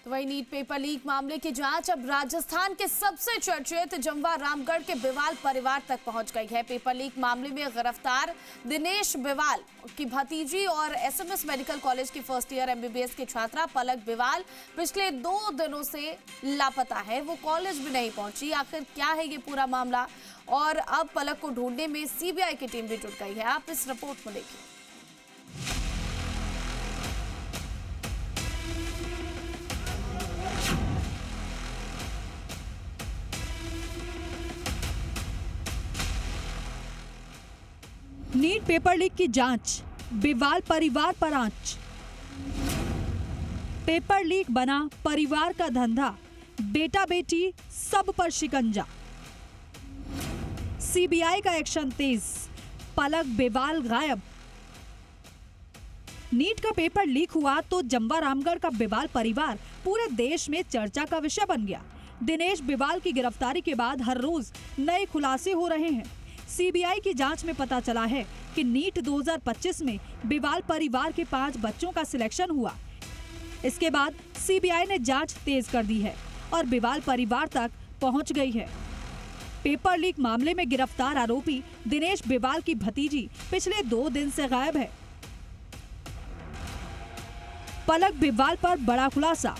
तो वही NEET paper leak मामले की जांच अब राजस्थान के सबसे चर्चित जमवा रामगढ़ के बिवाल परिवार तक पहुंच गई है। पेपर लीक मामले में गिरफ्तार दिनेश बिवाल की भतीजी और एसएमएस मेडिकल कॉलेज की फर्स्ट ईयर एमबीबीएस की छात्रा पलक बिवाल पिछले 2 दिनों से लापता है। वो कॉलेज भी नहीं पहुंची। आखिर क्या है ये पूरा मामला, और अब पलक को ढूंढने में सीबीआई की टीम भी जुट गई है। आप इस रिपोर्ट में देखिए। नीट पेपर लीक की जांच, बिवाल परिवार पर आंच। पेपर लीक बना परिवार का धंधा, बेटा बेटी सब पर शिकंजा। सीबीआई का एक्शन तेज, पलक बिवाल गायब। नीट का पेपर लीक हुआ तो जमवा रामगढ़ का बिवाल परिवार पूरे देश में चर्चा का विषय बन गया। दिनेश बिवाल की गिरफ्तारी के बाद हर रोज नए खुलासे हो रहे हैं। सीबीआई की जांच में पता चला है कि नीट 2025 में बिवाल परिवार के 5 बच्चों का सिलेक्शन हुआ। इसके बाद सीबीआई ने जांच तेज कर दी है और बिवाल परिवार तक पहुंच गई है। पेपर लीक मामले में गिरफ्तार आरोपी दिनेश बिवाल की भतीजी पिछले 2 दिन से गायब है। पलक बिवाल पर बड़ा खुलासा।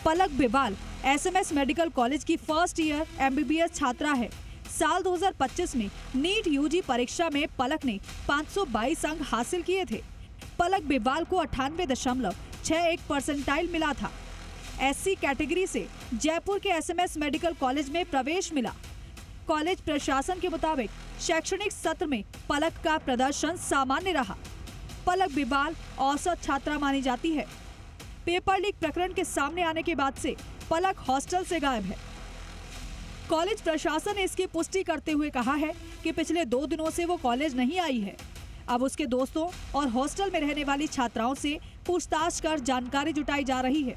पलक बिवाल एसएमएस मेडिकल कॉलेज की फर्स्ट ईयर एमबीबीएस छात्रा है। साल 2025 में नीट यूजी परीक्षा में पलक ने 522 अंक हासिल किए थे। पलक बिवाल को 98.61 परसेंटाइल मिला था। एससी कैटेगरी से जयपुर के एसएमएस मेडिकल कॉलेज में प्रवेश मिला। कॉलेज प्रशासन के मुताबिक शैक्षणिक सत्र में पलक का प्रदर्शन सामान्य रहा। पलक बिवाल औसत छात्रा मानी जाती है। पेपर लीक प्रकरण के सामने आने के बाद से पलक हॉस्टल से गायब है। कॉलेज प्रशासन ने इसकी पुष्टि करते हुए कहा है कि पिछले 2 दिनों से वो कॉलेज नहीं आई है। अब उसके दोस्तों और हॉस्टल में रहने वाली छात्राओं से पूछताछ कर जानकारी जुटाई जा रही है।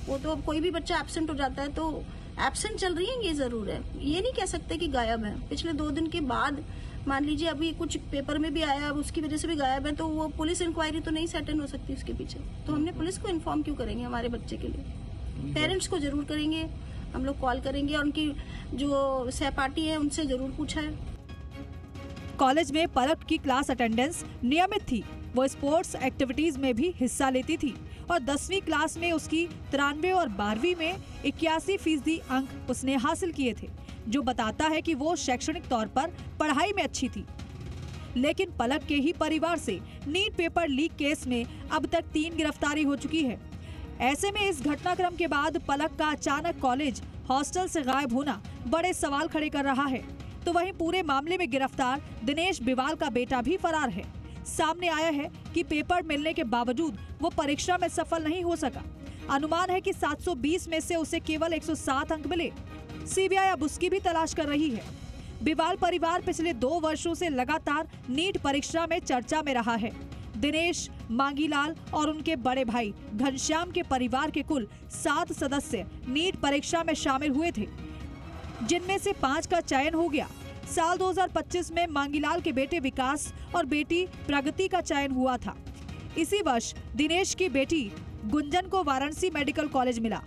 वो तो अब कोई भी बच्चा एब्सेंट हो जाता है तो एब्सेंट चल रही है, ये जरूर है। ये नहीं कह सकते कि गायब है। पिछले 2 दिन के बाद मान लीजिए अभी कुछ पेपर में भी आया, अब उसकी वजह से भी गायब है, तो वो पुलिस इंक्वायरी तो नहीं सेटल हो सकती उसके पीछे। तो हमने पुलिस को इन्फॉर्म क्यों करेंगे हमारे बच्चे के लिए? पेरेंट्स को जरूर करेंगे, हम लोग कॉल करेंगे और उनकी जो सहपाठी है उनसे जरूर पूछा है। कॉलेज में पलक की क्लास अटेंडेंस नियमित थी। वो स्पोर्ट्स एक्टिविटीज में भी हिस्सा लेती थी और 10वीं क्लास में उसकी 93 और 12वीं में 81% अंक उसने हासिल किए थे, जो बताता है कि वो शैक्षणिक तौर पर पढ़ाई में अच्छी थी। लेकिन पलक के ही परिवार से नीट पेपर लीक केस में अब तक 3 गिरफ्तारी हो चुकी है। ऐसे में इस घटनाक्रम के बाद पलक का अचानक कॉलेज हॉस्टल से गायब होना बड़े सवाल खड़े कर रहा है। तो वहीं पूरे मामले में गिरफ्तार दिनेश बिवाल का बेटा भी फरार है। सामने आया है कि पेपर मिलने के बावजूद वो परीक्षा में सफल नहीं हो सका। अनुमान है कि 720 में से उसे केवल 107 अंक मिले। सीबीआई अब उसकी भी तलाश कर रही है। बिवाल परिवार पिछले 2 वर्षों से लगातार नीट परीक्षा में चर्चा में रहा है। दिनेश, मांगीलाल और उनके बड़े भाई घनश्याम के परिवार के कुल 7 सदस्य नीट परीक्षा में शामिल हुए थे, जिनमें से 5 का चयन हो गया। साल 2025 में मांगीलाल के बेटे विकास और बेटी प्रगति का चयन हुआ था। इसी वर्ष दिनेश की बेटी गुंजन को वाराणसी मेडिकल कॉलेज मिला,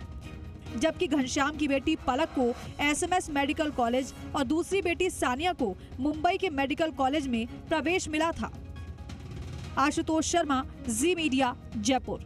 जबकि घनश्याम की बेटी पलक को एसएमएस मेडिकल कॉलेज और दूसरी बेटी सानिया को मुंबई के मेडिकल कॉलेज में प्रवेश मिला था। आशुतोष शर्मा, जी मीडिया, जयपुर।